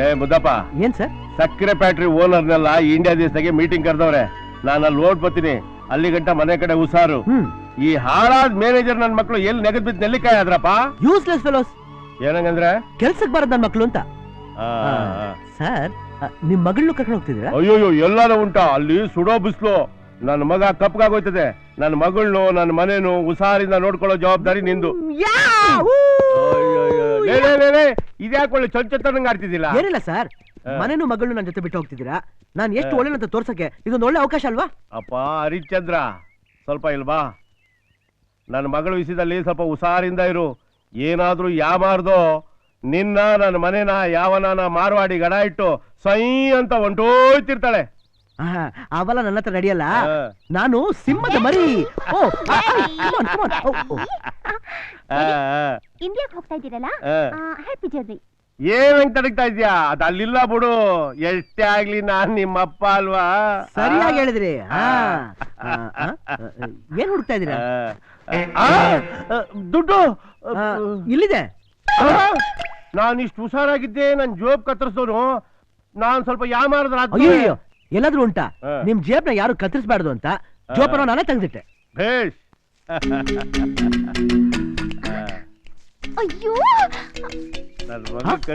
ಏ ಮುದ್ದಪ್ಪ, ಏನ್ ಸರ್? ಸಕ್ಕರೆ ಫ್ಯಾಕ್ಟ್ರಿ ಓನರ್ನೆಲ್ಲ ಇಂಡಿಯಾ ದೇಶದಾಗೆ ಮೀಟಿಂಗ್ ಕರೆದವ್ರೆ. ನಾನು ಅಲ್ಲಿ ಓಡ್ ಬರ್ತೀನಿ, ಅಲ್ಲಿ ಗಂಟ ಮನೆ ಕಡೆ ಹುಷಾರು. ಈ ಹಾಳಾದ ಮ್ಯಾನೇಜರ್ ನನ್ ಮಕ್ಳು ಎಲ್ಲಿ ನೆಗದ್ ಬಿದ್ದು ನೆಲ್ಲಿಕಾಯಿ ಆದ್ರಪ್ಪ. Useless fellows. ಏನಂಗಂದ್ರೆ ಕೆಲ್ಸಕ್ಕೆ ಬರೋದ್ ನನ್ ಮಕ್ಳು ಅಂತ. ಸರ್, ನಿಮ್ ಮಗಳನ್ನ ಕರ್ಕೊಂಡು ಹೋಗ್ತಿದ್ದೀರಾ? ಅಯ್ಯೋಯ್ಯೋ, ಎಲ್ಲಾರು ಉಂಟಾ ಅಲ್ಲಿ ಸುಡೋ ಬಿಸ್ಲು. ನನ್ನ ಮಗ ಕಪ್ಗಾಗೋಯ್ತದೆ. ನನ್ನ ಮಗಳನು ನನ್ನ ಮನೇನು ಹುಷಾರಿಂದ ನೋಡ್ಕೊಳ್ಳೋ ಜವಾಬ್ದಾರಿ ನಿಂದು. ಇದ್ಯಾಕೆ ಒಳ್ಳೆ ಚೊಚ್ಚತನಂಗ್ ಆಡ್ತಿದ್ದಿಲ್ಲ? ಏನಿಲ್ಲ ಸರ್, ಮನೇನು ಮಗಳನ್ನ ನನ್ನ ಜೊತೆ ಬಿಟ್ಟು ಹೋಗ್ತಿದ್ದೀರಾ. ನಾನು ಎಷ್ಟು ಒಳ್ಳೆನಂತ ತೋರ್ಸಕ್ಕೆ ಇದೊಂದು ಒಳ್ಳೆ ಅವಕಾಶ ಅಲ್ವಾ? ಅಪ್ಪ ಹರಿಶ್ಚಂದ್ರ, ಸ್ವಲ್ಪ ಇಲ್ವಾ? ನನ್ನ ಮಗಳ ವಿಷಯದಲ್ಲಿ ಸ್ವಲ್ಪ ಹುಷಾರಿಂದ ಇರು. ಏನಾದ್ರೂ ಯಾಮಾರ್ದೋ ನಿನ್ನ ನನ್ನ ಮನೇನ ಯಾವನಾನ ಮಾರ್ವಾಡಿ ಗಡ ಇಟ್ಟು ಸೈ ಅಂತ ಹೊಂಟೋಯ್ತಿರ್ತಾಳೆ. ಅವೆಲ್ಲ ನನ್ನ ಹತ್ರ ನಡೆಯಲ್ಲ. ನಾನು ಸಿಂಹದ ಮರಿ. ಇಂಡಿಯಾಕ್ಕೆ ಹೋಗ್ತಾ ಇದ್ದೀರಲ್ಲ, ಹ್ಯಾಪಿ ಜರ್ನಿ. ಏನ್ ತಡಗ್ತಾ ಇದ್ಯಾ? ಅದ್ ಅಲ್ಲಿಲ್ಲ ಬಿಡು. ಎಷ್ಟೇ ಆಗ್ಲಿ ನಾನ್ ನಿಮ್ಮಪ್ಪ ಅಲ್ವಾ? ಸರಿಯಾಗಿ ಹೇಳಿದ್ರಿ. ಏನ್ ಹುಡುಕ್ತಾ ಇದ್ದೀರಾ? ದುಡ್ಡು ಇಲ್ಲಿದೆ. ನಾನು ಇಷ್ಟು ಹುಷಾರಾಗಿದ್ದೆ, ನನ್ ಜೋಬ್ ಕತ್ತರಿಸೋನು. ನಾನ್ ಸ್ವಲ್ಪ ಯಾಮಾರದ್ರ. ಅಯ್ಯೋ, ಎಲ್ಲಾದ್ರೂ ಉಂಟಾ? ನಿಮ್ ಜೇಬ್ನ ಯಾರು ಕತ್ತರಿಸಬಾರ್ದು ಅಂತ ಜೋಪನ ನಾನೇ ತೆಗೆದಿಟ್ಟೆ. ಭೇಷ್. ಅಯ್ಯೋ,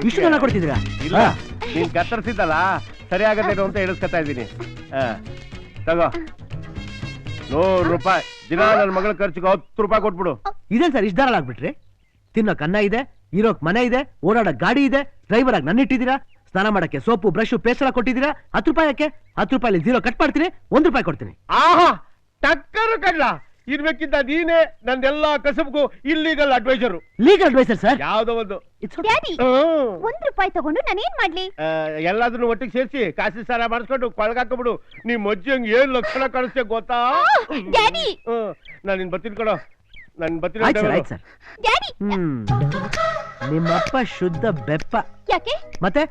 ಇಷ್ಟು ಜನ ಕೊಡ್ತಿದ್ದೀರಾ? ಇಲ್ಲ, ನೀನ್ ಕತ್ತರಿಸಿದ್ದಲ್ಲ ಸರಿಯಾಗದೇನು ಅಂತ ಹೇಳಿಸ್ಕೊತಾ ಇದ್ದೀನಿ. ತಗೋ, 100 ರೂಪಾಯಿ ದಿನ. ನನ್ನ ಮಗಳ ಖರ್ಚಿಗೆ 10 ರೂಪಾಯಿ ಕೊಟ್ಬಿಡು. ಇದೇನ್ ಸರ್ ಇಷ್ಟ ಧಾರಾಳ ಆಗ್ಬಿಟ್ರಿ? ತಿನ್ನೋಕ್ ಅನ್ನ ಇದೆ, ಇರೋಕ್ ಮನೆ ಇದೆ, ಓಡಾಡಕ್ ಗಾಡಿ ಇದೆ, ಡ್ರೈವರ್ ಆಗಿ ನನ್ನ ಇಟ್ಟಿದ್ದೀರಾ, ಸ್ನಾನ ಮಾಡಕ್ಕೆ ಸೋಪು ಬ್ರಷ್ ಪೇಸ್ಟ್ ಎಲ್ಲ ಕೊಟ್ಟಿದ್ದೀರಾ. 10 ರೂಪಾಯಿ ಯಾಕೆ? 10 ರೂಪಾಯಿ 0 ಕಟ್ ಮಾಡ್ತೀನಿ, 1 ರೂಪಾಯಿ ಕೊಡ್ತೀನಿ. ಆಹಾ, ಟಕ್ಕರು ಕಡ್ಲ. ಇರ್ಬೇಕಿದ್ದ ನೀನೇ ನಂದೆಲ್ಲಾ ಕಸಬ್ಗೂ illegal advisor. Legal advisor sir? ಯಾವ್ದೋ ಒಂದು. ಡ್ಯಾಡಿ, 1 ರೂಪಾಯಿ ತಗೊಂಡು ನಾನು ಏನ್ ಮಾಡ್ಲಿ? ಎಲ್ಲಾದ್ರೂ ಒಟ್ಟಿಗೆ ಸೇರಿಸಿ ಕಾಸಿ ಸಾರ ಮಾಡಿಸ್ಕೊಂಡು ಕೊಳಗಾಕಬಿಡು. ನಿಮ್ ಅಜ್ಜಿ ಹಂಗ ಏನ್ ಲಕ್ಷಣ ಕಾಣಿಸ್ತೇ ಗೊತ್ತಾ? ಡ್ಯಾಡಿ, ನಾನು ಬರ್ತೀನಿ ಕಣೋ. ನಾನು ಬರ್ತೀನಿ. ಡ್ಯಾಡಿ, ನಿಮ್ಮಪ್ಪ ಶುದ್ಧ ಬೆಪ್ಪ. ಯಾಕೆ? ಮತ್ತೆ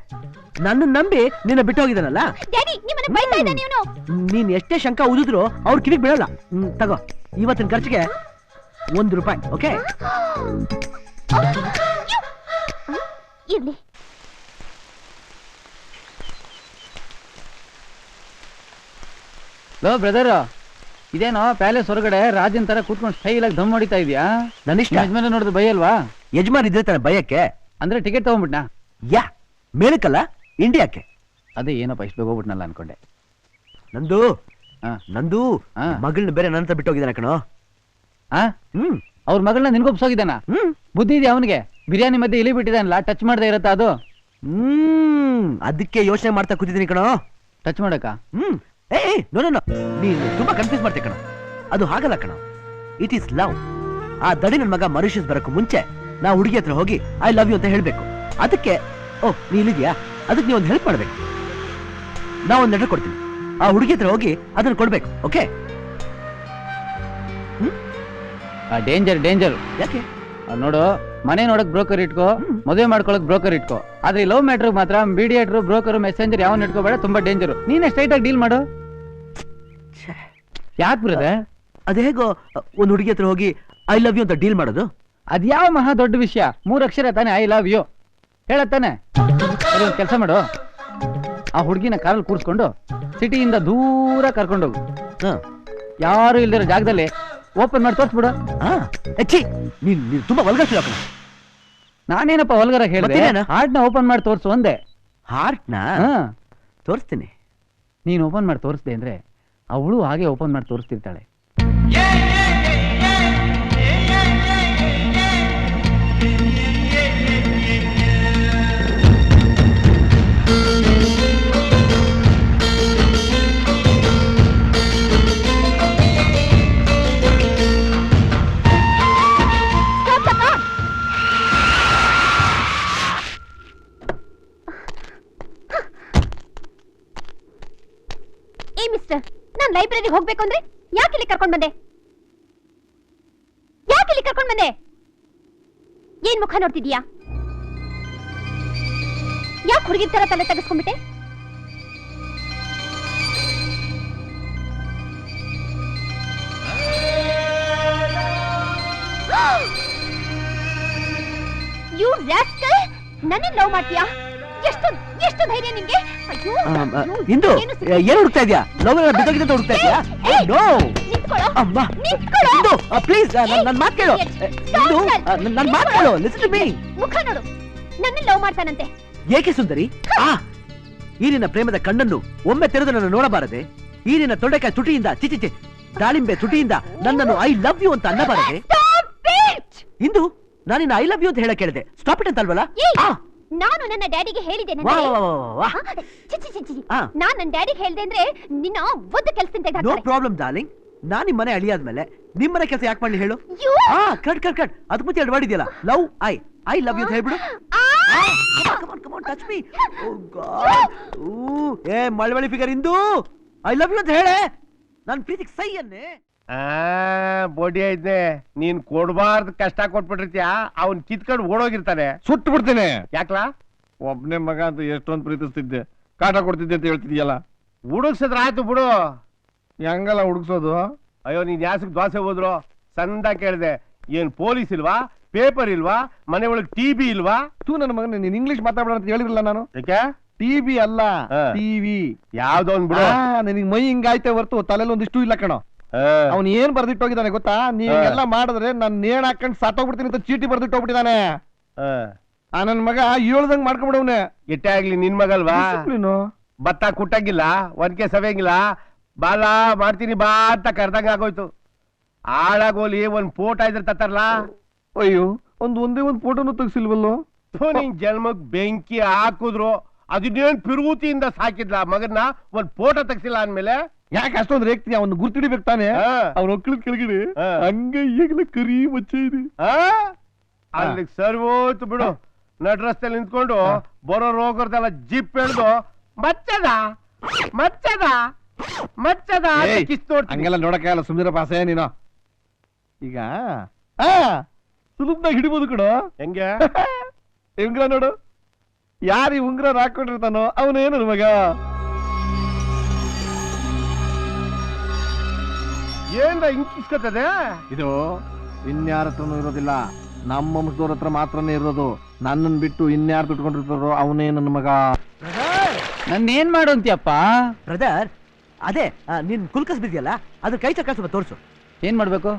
ನನ್ನ ನಂಬಿ ನಿನ್ನ ಬಿಟ್ಟು ಹೋಗಿದ್ದಾನಲ್ಲ. ಡ್ಯಾಡಿ, ನಿಮ್ಮನ್ನ ಬೈತಾ ಇದ್ದಾನೆ ಇವನು. ನೀನ್ ಎಷ್ಟೇ ಶಂಕ ಉದಿದ್ರು ಅವ್ರ ಕಿವಿಗೆ ಬೀಳಲ್ಲ. ತಗೋ, ಇವತ್ತಿನ ಖರ್ಚಿಗೆ 1 ರೂಪಾಯಿ. ಓಕೆ? ಇರ್ಲಿ. ಲೋ ಬ್ರದರ್, ಇದೇನೋ ಪ್ಯಾಲೇಸ್ ಹೊರಗಡೆ ರಾಜನ್ ತರ ಕೂತ್ಕೊಂಡು ಸ್ಟೈಲ್ ಆಗಿ ದಮ್ ಹೊಡಿತಾ ಇದೀಯಾ? ನನ್ನ ಇಷ್ಟ. ಯಜಮಾನ ನೋಡಿದ್ರೆ ಬೈಯಲ್ವಾ? ಯಜಮಾನ್ ಇದ್ರೆ ತಾನೆ ಭಯಕ್ಕೆ. ಅಂದ್ರೆ ಟಿಕೆಟ್ ತಗೊಂಡ್ಬಿಟ್ನಾ? ಯಾ, ಮೇಲಕ್ಕಲ್ಲ ಇಂಡಿಯಾಕ್ಕೆ. ಅದೇ ಏನಪ್ಪ ಇಷ್ಟು ಬೇಗ ಹೋಗ್ಬಿಟ್ನಲ್ಲ ಅನ್ಕೊಂಡೆ. ನಂದು ಮಗಳನ್ನ ಬೇರೆ ನನ್ನ ಹತ್ರ ಬಿಟ್ಟು ಹೋಗಿದ್ದಾನೆ ಕಣೋ. ಅವ್ರ ಮಗಳನ್ನ ನಿನ್ಗೊಪ್ಸೋಗಿದ್ದಾನ? ಬುದ್ಧಿ ಇದೆಯಾ ಅವನಿಗೆ? ಬಿರಿಯಾನಿ ಮಧ್ಯೆ ಇಲಿ ಬಿಟ್ಟಿದ್ದಾನಲ್ಲ, ಟಚ್ ಮಾಡದೆ ಇರತ್ತಾ ಅದು? ಅದಕ್ಕೆ ಯೋಚನೆ ಮಾಡ್ತಾ ಕೂತಿದ್ದೀನಿ ಕಣೋ. ಟಚ್ ಮಾಡಕ? ನೋ, ನೀನು ತುಂಬಾ ಕನ್ಫ್ಯೂಸ್ ಮಾಡ್ತೀಯ ಕಣೋ. ಅದು ಹಾಗಲ್ಲ ಕಣೋ, ಇಟ್ ಈಸ್ ಲವ್. ಆ ದಡಿ ನನ್ನ ಮಗ ಮಾರಿಷಸ್ ಬರಕ್ಕೂ ಮುಂಚೆ ನಾ ಹುಡುಗಿ ಹತ್ರ ಹೋಗಿ ಐ ಲವ್ ಯು ಅಂತ ಹೇಳ್ಬೇಕು. ಅದಕ್ಕೆ ನೀ ಇಲ್ಲಿದ್ಯಾ, ಅದಕ್ಕೆ ನೀ ಒಂದು ಹೆಲ್ಪ್ ಮಾಡ್ಬೇಕು. ನಾ ಒಂದು ಲೆಟರ್ ಕೊಡ್ತೀನಿ, ಆ ಹುಡುಗಿ ಹತ್ರ ಹೋಗಿ ಅದನ್ನ ಕೊಡ್ಬೇಕು. ಓಕೆ? ಡೇಂಜರ್. ಯಾಕೆ? ನೋಡು, ಮನೆ ನೋಡಕ್ ಬ್ರೋಕರ್ ಇಟ್ಕೋ, ಮದುವೆ ಮಾಡ್ಕೊಳಕ್ ಬ್ರೋಕರ್ ಇಟ್ಕೋ. ಆದ್ರೆ ಲವ್ ಮ್ಯಾಟ್ರ್ ಮಾತ್ರ ಮೀಡಿಯೇಟರ್, ಬ್ರೋಕರ್, ಮೆಸೆಂಜರ್ ಯಾವನ್ ಇಟ್ಕೋಬೇಡ. ತುಂಬಾ ಡೇಂಜರ್. ನೀನೇ ಸ್ಟ್ರೈಟ್ ಆಗಿ ಡೀಲ್ ಮಾಡು. ಯಾಕೆ ಬರುತ್ತೆ? ಅದೇ ಹೇಗೋ ಒಂದು ಹುಡುಗಿ ಹತ್ರ ಹೋಗಿ ಐ ಲವ್ ಯು ಅಂತ ಡೀಲ್ ಮಾಡೋದು? ಅದ್ಯಾವ ಮಹಾ ದೊಡ್ಡ ವಿಷಯ? 3 ಅಕ್ಷರ ತಾನೆ ಐ ಲವ್ ಯು ಹೇಳತ್ತಾನೆ. ಕೆಲಸ ಮಾಡು, ಆ ಹುಡುಗಿನ ಕಾರಲ್ಲಿ ಕೂರಿಸ್ಕೊಂಡು ಸಿಟಿಯಿಂದ ದೂರ ಕರ್ಕೊಂಡೋಗು. ಯಾರು ಇಲ್ದಿರೋ ಜಾಗದಲ್ಲಿ ಓಪನ್ ಮಾಡಿ ತೋರಿಸ್ಬಿಡು. ನೀನ್ ತುಂಬಾ ವಲ್ಗರ್. ನಾನೇನಪ್ಪ ವಲ್ಗರ ಹೇಳಿದೆ? ಹಾರ್ಟ್ನ ಓಪನ್ ಮಾಡಿ ತೋರಿಸು ಒಂದೇ. ಹಾರ್ಟ್ನ ತೋರಿಸ್ತೀನಿ. ನೀನ್ ಓಪನ್ ಮಾಡಿ ತೋರಿಸ್ದೆ ಅಂದ್ರೆ ಅವಳು ಹಾಗೆ ಓಪನ್ ಮಾಡಿ ತೋರಿಸ್ತಿರ್ತಾಳೆ. ಮಿಸ್ಟರ್, ನಾನ್ ಲೈಬ್ರರಿ ಹೋಗ್ಬೇಕು ಅಂದ್ರೆ ಯಾಕೆ ಇಲ್ಲಿ ಕರ್ಕೊಂಡ್ ಬಂದೆ? ಏನ್ ಮುಖ ನೋಡ್ತಿದ್ಯಾ? ಯಾಕೆ ಹುಡುಗಿ ತರ ತಲೆ ತೆಗೆಸ್ಕೊಂಡ್ಬಿಟ್ಟೆ? ಯು ರಾಸ್ಕಲ್, ನನ್ನ ಲವ್ ಮಾಡ್ತೀಯಾ? ಎಷ್ಟು ಎಷ್ಟು ಧೈರ್ಯ ನಿಂಗೆ? ಅಯ್ಯೋ ಇಂದು ಏನು ಏನು ಹುಡುಕ್ತಾ ಇದೆಯಾ? ಲವ್ ಬಿದ್ದೋಗಿದೆ ಅಂತ ಹುಡುಕ್ತಾ ಇದೆಯಾ? ನೋ ನಿಂತ್ಕೊಳ್ಳೋ ಅಮ್ಮ ನಿಂತ್ಕೊಳ್ಳೋ. ಇಂದು ಪ್ಲೀಸ್ ನನ್ನ ಮಾತು ಕೇಳು. ಇಂದು ನನ್ನ ಮಾತು ಕೇಳು. Listen to me. ಮುಖ ನೋಡು, ನನ್ನ ಲವ್ ಮಾಡ್ತಾನಂತೆ. ಏಕೆ ಸುಂದರಿ? ಈ ನಿನ್ನ ಪ್ರೇಮದ ಕಣ್ಣನ್ನು ಒಮ್ಮೆ ತೆರೆದು ನನ್ನ ನೋಡಬಾರದೆ? ಈ ನಿನ್ನ ತೊಂಡೆಕಾಯಿ ತುಟಿಯಿಂದ ಚಿಚಿಚಿ ದಾಳಿಂಬೆ ತುಟಿಯಿಂದ ನನ್ನನ್ನು ಐ ಲವ್ ಯು ಅಂತ ಅನ್ನಬಾರದೆ? Stop it! ಇಂದು ನಾನಿನ್ನ ಐ ಲವ್ ಯು ಅಂತ ಹೇಳಕ್ ಹೇಳಿದೆ. ಸ್ಟಾಪ್ ಇಟ್ ಅಂತಲ್ವಲ್ಲ? ಏಯ್, ನಾನು ನನ್ನ ಡ್ಯಾಡಿಗೆ ಹೇಳಿದೆ. ವಾ ವಾ ವಾ ವಾ. ನಾನ್ ನನ್ನ ಡ್ಯಾಡಿಗೆ ಹೇಳ್ದೆ ಅಂದ್ರೆ ನಿನ್ನ ಒದ್ದು ಕೆಲಸದಿಂದ ನೋ ಪ್ರಾಬ್ಲಮ್ ಡಾರ್ಲಿಂಗ್. ನಾನ್ ನಿಮ್ ಮನೆ ಅಳಿಯಾದ್ಮೇಲೆ ನಿಮ್ ಮನೆ ಕೆಲಸ ಯಾಕೆ ಮಾಡ್ಲಿ ಹೇಳು? Cut cut cut. ಅದ್ ಮುಂಚೆ ಎರಡು ಮಾಡಿದ್ಯಲ್ಲ, ಲವ್ ಐ ಲವ್ ಯು ಅಂತ ಹೇಳ್ಬಿಡು. Touch me. ಏ ಮಳವಳ್ಳಿ ಫಿಗರ್ ಇಂದು ಐ ಲವ್ ಯು ಅಂತ ಹೇಳೆ. ನನ್ ಪ್ರೀತಿಗೆ ಸೈ ಅನ್ನೆ. ಬೋಡಿ ಐದ್ನೆ, ನೀನ್ ಕೊಡ್ಬಾರ್ದು ಕಷ್ಟ ಕೊಟ್ಬಿಟ್ಟಿರ್ತೀಯ, ಅವ್ನ್ ಕಿತ್ಕೊಂಡು ಓಡೋಗಿರ್ತಾನೆ. ಸುಟ್ಟು ಬಿಡ್ತೇನೆ. ಯಾಕ್ಲಾ? ಒಬ್ನೇ ಮಗ ಅಂತ ಎಷ್ಟೊಂದು ಪ್ರೀತಿಸ್ತಿದ್ದೆ, ಕಾಟ ಕೊಡ್ತಿದ್ದೆ ಅಂತ ಹೇಳ್ತಿದ್ಯಲ್ಲ. ಹುಡುಕ್ಸಿದ್ರ ಆಯ್ತು ಬಿಡು. ಹೆಂಗಲ್ಲ ಹುಡುಕ್ಸೋದು? ಅಯ್ಯೋ, ನೀನ್ ಯಾಸಕ್ ದ್ವಾಸೆ ಹೋದ್ರು ಸಂದ ಕೇಳಿದೆ. ಏನ್ ಪೊಲೀಸ್ ಇಲ್ವಾ, ಪೇಪರ್ ಇಲ್ವಾ, ಮನೆ ಒಳಗ್ ಟಿವಿ ಇಲ್ವಾ? ತೂ ನನ್ನ ಮಗನ, ನೀನ್ ಇಂಗ್ಲಿಷ್ ಮಾತಾಡೋಣ ಅಂತ ಹೇಳಿದ್ರಲ್ಲ ನಾನು. ಯಾಕೆ? ಟಿವಿ ಅಲ್ಲ, ಹಾ. ಟಿವಿ. ಯಾವ್ದೋ ಒಂದ್ ಬಿಡು. ನಿನಗ್ ಮೈ ಹಿಂಗಾಯ್ತೆ ಹೊರ್ತು ತಲೆಯಲ್ಲಿ ಒಂದಿಷ್ಟು ಇಲ್ಲ ಕಣೋ. ಅವ್ನ್ ಏನ್ ಬರ್ದಿಟ್ಟೋಗಿದ್ದಾನೆ ಗೊತ್ತಾ? ನೀವೆಲ್ಲ ಮಾಡಿದ್ರೆ ನಾನ್ ನೇಣ್ ಹಾಕೊಂಡ್ ಸತ್ತೋಗ್ಬಿಡ್ತೀನಿ ಅಂತ ಚೀಟಿ ಬರ್ದಿಟ್ಟೋಗ್ಬಿಟ್ಟಿದ್ದಾನೆ. ನನ್ ಮಗ ಹೇಳ್ದಂಗ್ ಮಾಡ್ಕೊಂಡ್ಬಿಡವ್ನೆ. ಎಟ್ಟೆ ಆಗ್ಲಿ ನಿನ್ ಮಗಲ್ವಾ? ಭತ್ತ ಕುಟ್ಟಂಗಿಲ್ಲ, ಒನ್ಕೆ ಸವೆಯಂಗಿಲ್ಲ. ಬಾಲ ಮಾಡ್ತೀನಿ ಬಾ ಅಂತ ಕರ್ದಂಗ ಆಗೋಯ್ತು. ಆಳಾಗೋಲಿ ಒಂದ್ ಫೋಟೋ ಇದ್ರೆ ತತ್ತಾರಲ್ಲ. ಅಯ್ಯೋ, ಒಂದೇ ಒಂದ್ ಫೋಟೋನು ತೆಗ್ಸಿಲ್ವಲ್ಲೋ. ನಿನ್ ಜನ್ಮಕ್ ಬೆಂಕಿ ಹಾಕುದ್ರು. ಅದನ್ನೇನ್ ಪಿರುಗುತಿಯಿಂದ ಸಾಕಿದ್ಲ ಮಗನ್ನ, ಒಂದ್ ಫೋಟೋ ತೆಗ್ಸಿಲ್ಲ ಅಂದ್ಮೇಲೆ ಯಾಕೆ ಅಷ್ಟೊಂದು ರೇಗ್ತೀನಿ? ಅವ್ನು ಗುರ್ತಿಡಿಬೇಕು ತಾನೆ. ಅವ್ನ ಒಕ್ಕಳ ಕೆಳಗಡೆ ಹಂಗ ಈಗಲೇ ಕರಿ ಮಚ್ಚೆ ಇದೆ. ಅಲ್ಲಿಗೆ ಸರಿ ಹೋಯ್ತು ಬಿಡು. ನಡ್ ರಸ್ತೆಲಿ ನಿಂತ್ಕೊಂಡು ಬರೋ ರೋಗರ್ದೆಲ್ಲ ಜಿಪ್ ಎಳ್ದು ಮಚ್ಚದ ಮಚ್ಚದ ಮಚ್ಚದ ಕಿಸ್ ನೋಡ್ತೀನಿ. ಹಂಗೆಲ್ಲ ನೋಡಕ್ಕಾಗಲ್ಲ, ಸುಮ್ನಿರ ಪಾಸೆ ನೀನು. ಈಗ ಸುಲಭದಾಗ ಹಿಡಿಬೋದು ಕಣೋ. ಹೆಂಗೆ? ಉಂಗ್ರ ನೋಡು, ಯಾರು ಈ ಉಂಗ್ರ ಹಾಕೊಂಡಿರ್ತಾನೋ ಅವನೇನು ಮಗ. ಏನ್ರ ಹಿಂಗ್ ಕಿಸ್ಕೊತದೆ? ಇದು ಇನ್ಯಾರ ಹತ್ರನೂ ಇರೋದಿಲ್ಲ, ನಮ್ಮ ವಂಶದವ್ರ ಹತ್ರ ಮಾತ್ರನೇ ಇರೋದು. ನನ್ನನ್ ಬಿಟ್ಟು ಇನ್ಯಾರು ದುಡ್ಕೊಂಡಿರ್ತಾರೋ ಅವನೇ ನನ್ನ ಮಗ. ನನ್ನೇನ್ ಮಾಡು ಅಂತೀಯಪ್ಪ? ಬ್ರದರ್, ಅದೇ ನೀನ್ ಕುಲ್ಕಸ್ ಬಿದ್ಯಲ್ಲ, ಅದ್ರ ಕೈ ಚಕ್ರ ಸ್ವಲ್ಪ ತೋರ್ಸು. ಏನ್ ಮಾಡ್ಬೇಕು?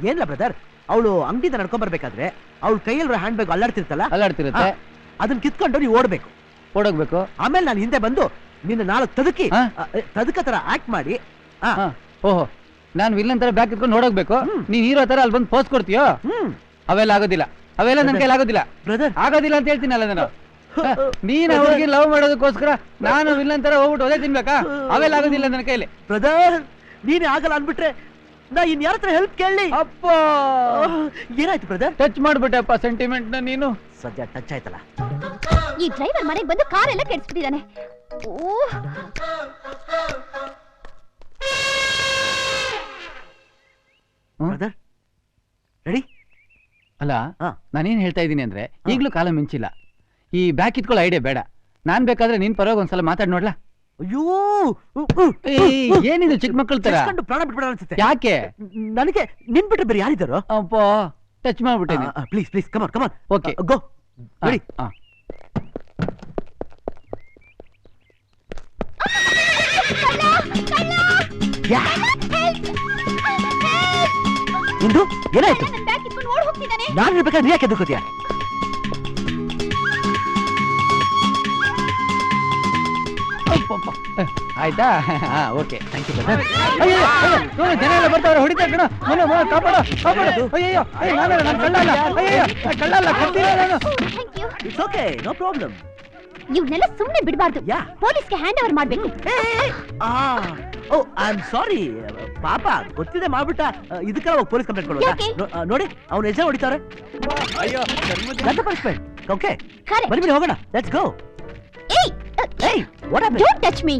ಏನಿಲ್ಲ ಬ್ರದರ್, ಅವಳು ಅಂಗಡಿಯಿಂದ ನಡ್ಕೊಂಡ್ ಬರ್ಬೇಕಾದ್ರೆ ಅವಳು ಕೈಯಲ್ಲಿ ಹ್ಯಾಂಡ್ ಬ್ಯಾಗ್ ಅಲ್ಲಾಡ್ತಿರ್ತಲ್ಲ, ಅಲ್ಲಾಡ್ತಿರುತ್ತೆ. ಅದನ್ನ ಕಿತ್ಕೊಂಡು ನೀವು ಓಡ್ಬೇಕು. ಓಡೋಗ್ಬೇಕು. ಆಮೇಲೆ ನಾನು ಹಿಂದೆ ಬಂದು ನಿನ್ನ ನಾಲ್ಕು ತದಕಿ ತದಕ ತರ ಆಕ್ಟ್ ಮಾಡಿ. ಓಹೋ, ನಾನ್ ವಿಲ್ಲನ್ ತರ ಬ್ಯಾಗ್ ಇಟ್ಕೊಂಡು ಓಡೋಗ್ಬೇಕು, ನೀನ್ ಹೀರೋ ತರ ಅಲ್ಲಿ ಬಂದು ಪೋಸ್ ಕೊಡ್ತೀಯೋ? ಅವೆಲ್ಲ ಆಗೋದಿಲ್ಲ, ಅವೆಲ್ಲ ನನ್ ಕೈಲಿ ಆಗೋದಿಲ್ಲ ಬ್ರದರ್. ಆಗೋದಿಲ್ಲ ಅಂತ ಹೇಳ್ತೀನಲ್ಲ ನಾನು. ನೀನ್ ಅವ್ರಿಗೆ ಲವ್ ಮಾಡೋದಕ್ಕೋಸ್ಕರ ನಾನು ವಿಲ್ಲನ್ ತರ ಹೋಗ್ಬಿಟ್ಟು ಒದೇ ತಿನ್ಬೇಕಾ? ಅವೆಲ್ಲ ಆಗೋದಿಲ್ಲ ನನ್ನ ಕೈಲಿ. ಬ್ರದರ್, ನೀನೇ ಆಗಲ್ಲ ಅನ್ಬಿಟ್ರೆ ನಾ ಇನ್ ಯಾರ ಹತ್ರ ಹೆಲ್ಪ್ ಕೇಳಿ? ಅಪ್ಪ, ಏನಾಯ್ತು ಬ್ರದರ್? ಟಚ್ ಮಾಡ್ಬಿಟ್ಟೆಪ್ಪ ಸೆಂಟಿಮೆಂಟ್ ನ ನೀನು. ಸದ್ಯ ಟಚ್ ಆಯ್ತಲ್ಲ. ಈ ಡ್ರೈವರ್ ಮನೆಗೆ ಬಂದು ಕಾರೆಲ್ಲ ಕೆಡಿಸ್ಬಿಟ್ಟಿದ್ದಾನೆ. Brother ready? ಅಲ್ಲ, ನಾನೇನ್ ಹೇಳ್ತಾ ಇದ್ದೀನಿ ಅಂದ್ರೆ, ಈಗ್ಲೂ ಕಾಲ ಮಿಂಚಿಲ್ಲ. ಈ ಬ್ಯಾಗ್ ಕಿತ್ಕೊಳ್ಳೋ ಐಡಿಯಾ ಬೇಡ. ನಾನ್ ಬೇಕಾದ್ರೆ ನೀನ್ ಪರವಾಗಿ ಒಂದ್ಸಲ ಮಾತಾಡ್ ನೋಡ್ಲಾ? ಅಯ್ಯೋ, ಏನಿದು ಚಿಕ್ಕ ಮಕ್ಕಳ ತರ ಪ್ರಾಣ ಬಿಟ್ಬಿಡ ಅನ್ಸುತ್ತೆ. ಯಾಕೆ? ನನಗೆ ನಿನ್ ಬಿಟ್ರೆ ಬೇರೆ ಯಾರಿದ್ದಾರೋ? ಅಪ್ಪ, ಟಚ್ ಮಾಡ್ಬಿಟ್ಟೇನೆ. Please please, come on come on. Okay, go. Ready? ಇಂದು ಏನಾಯ್ತು? ನಾನು ಇರ್ಬೇಕಾದ್ರೆ ನೀ ಯಾಕೆ ಎದ್ದುಕೋತೀಯ? ಆಯ್ತಾ? Okay, thank you brother. ಜನ ಎಲ್ಲ ಬರ್ತಾವ್ರೆ, ಹೊಡಿತಾರೆ ಕಣ. ಕಾಪಾಡು ಕಾಪಾಡು. ಅಯ್ಯೋ, ನಾನು ಕಳ್ಳ ಅಲ್ಲ. ಅಯ್ಯೋ, ಕಳ್ಳ ಅಲ್ಲ, ಕಳ್ದಿಲ್ಲ ನಾನು. It's okay, no problem. ಇವ್ನೆಲ್ಲ ಸುಮ್ನೆ ಬಿಡಬಾರ್ದು, ಪೊಲೀಸ್ಗೆ ಹ್ಯಾಂಡ್ ಓವರ್ ಮಾಡ್ಬೇಕು. ಓ, ಐ ಆಮ್ ಸಾರಿ ಪಾಪ, ಗೊತ್ತಿದೆ ಮಾಡ್ಬಿಟ್ಟ. ಇದಕ್ಕೆಲ್ಲ ಹೋಗಿ ಪೊಲೀಸ್ ಕಂಪ್ಲೇಂಟ್ ಕೊಡೋದಾ? ನೋಡಿ, ಅವ್ನು ಎಜೆ ಹೊಡಿತಾರೆ. ಓಕೆ, ಬನ್ನಿ ಹೋಗೋಣ. Let's go. Hey, what happened? Don't touch me.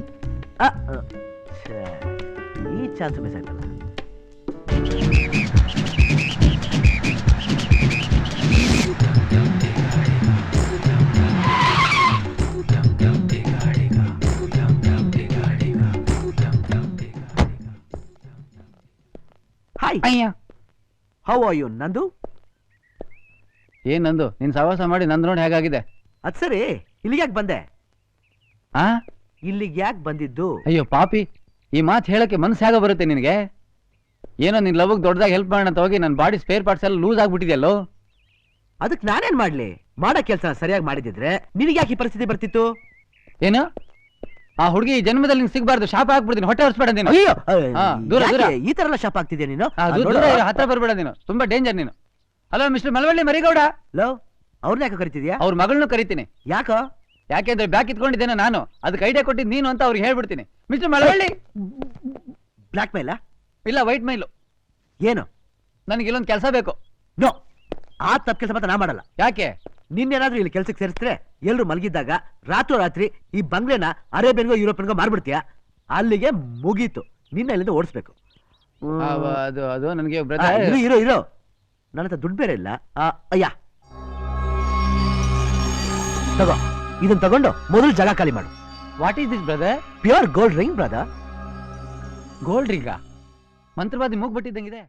ಈ ಚಾನ್ಸ್ ಮಿಸ್ ಆಯ್ತಲ್ಲ. ಹಾಯ್, ಹೌ ಆರ್ ಯು ನಂದು? ಏನ್ ನಂದು? ನಿನ್ ಸವಾಸ ಮಾಡಿ ನಂದು ನೋಡಿ ಹೇಗಾಗಿದೆ? ಅದ್ ಸರಿ, ಇಲ್ಲಿಗೆ ಯಾಕೆ ಬಂದೆ? ಆ ಇಲ್ಲಿಗೆ ಯಾಕೆ ಬಂದಿದ್ದು? ಅಯ್ಯೋ ಪಾಪಿ, ಈ ಮಾತು ಹೇಳಕ್ಕೆ ಮನ್ಸು ಹೇಗ ಬರುತ್ತೆ ನಿನಗೆ? ಏನೋ ನಿನ್ ಲವ್ಗೆ ದೊಡ್ಡದಾಗಿ ಹೆಲ್ಪ್ ಮಾಡೋಣ ಅಂತ ಹೋಗಿ ನನ್ನ ಬಾಡಿ ಸ್ಪೇರ್ ಪಾರ್ಟ್ಸ್ ಎಲ್ಲ ಲೂಸ್ ಆಗ್ಬಿಟ್ಟಿದೆಯಲ್ಲೋ. ಅದಕ್ಕೆ ನಾನೇನ್ ಮಾಡ್ಲಿ? ಮಾಡೋ ಕೆಲಸ ಸರಿಯಾಗಿ ಮಾಡಿದಿದ್ರೆ ನಿನಗೆ ಯಾಕೆ ಈ ಪರಿಸ್ಥಿತಿ ಬರ್ತಿತ್ತು? ಏನು ಆ ಹುಡುಗಿ ಈ ಜನ್ಮದಲ್ಲಿ ನಿಂಗೆ ಸಿಗ್ಬಾರ್ದು, ಶಾಪ ಹಾಕ್ಬಿಡ್ತೀನಿ, ಹೊಟ್ಟೆ ಹೊರಿಸ್ಬೇಡ ನೀನು. ಅಯ್ಯೋ ದೂರ ಯಾಕೆ ದೂರ ಈ ತರ ಎಲ್ಲ ಶಾಪ್ ಆಗ್ತಿದ್ಯಾ ನೀನು? ದೂರ ಇರು, ಹತ್ರ ಬರ್ಬೇಡ ನೀನು, ತುಂಬಾ ಡೇಂಜರ್ ನೀನು. Hello mister Malavalli Marigowda. Love ಅವ್ರನ್ನ ಯಾಕೆ ಕರಿತಿದ್ಯಾ? ಅವ್ರ ಮಗಳನ್ನೂ ಕರಿತೀನಿ. ಯಾಕೋ? ಯಾಕೆಂದ್ರೆ ಬ್ಯಾಕ್ ಇಟ್ಕೊಂಡಿದ್ದೇನೆ ನಾನು, ಅದಕ್ಕೆ ಐಡಿಯಾ ಕೊಟ್ಟಿದ್ದು ನೀನು ಅಂತ ಅವ್ರಿಗೆ ಹೇಳ್ಬಿಡ್ತೀನಿ. ಮಿಸ್ಟರ್ ಮಲವಳ್ಳಿ. ಬ್ಲಾಕ್ ಮೇಲ? ಇಲ್ಲ, ವೈಟ್ ಮೈಲು. ಏನು? ನನಗೆ ಇಲ್ಲೊಂದು ಕೆಲಸ ಬೇಕು. ನೋ, ಆ ತಪ್ಪು ಕೆಲಸ ಮಾತ್ರ ನಾ ಮಾಡಲ್ಲ. ಯಾಕೆ? ನಿನ್ನೇನಾದ್ರೂ ಇಲ್ಲಿ ಕೆಲ್ಸಕ್ಕೆ ಸೇರಿಸಿದ್ರೆ ಎಲ್ರು ಮಲಗಿದ್ದಾಗ ರಾತ್ರಿ ಈ ಬಂಗ್ಲೆನ ಅರೇಬಿಯನ್ಗೋ ಯುರೋಪಿಯನ್ಗೋ ಮಾರ್ಬಿಡ್ತೀಯ, ಅಲ್ಲಿಗೆ ಮುಗೀತು. ನಿನ್ನ ಇಲ್ಲಿಂದ ಓಡಿಸ್ಬೇಕು. ಅದು ಅದು ನನಗೆ ಇರೋ ನನ್ನ ಹತ್ರ ದುಡ್ಡು ಬೇರೆ ಇಲ್ಲ. ಅಯ್ಯ ತಗೋ, ಇದನ್ನ ತಗೊಂಡು ಮೊದಲು ಜಾಗ ಖಾಲಿ ಮಾಡು. What is this brother? Pure gold ring brother. Gold ರಿಂಗಾ? ಮಂತ್ರವಾದಿ ಮೂಗ್ಬಿಟ್ಟಿದ್ದಂಗಿದೆ.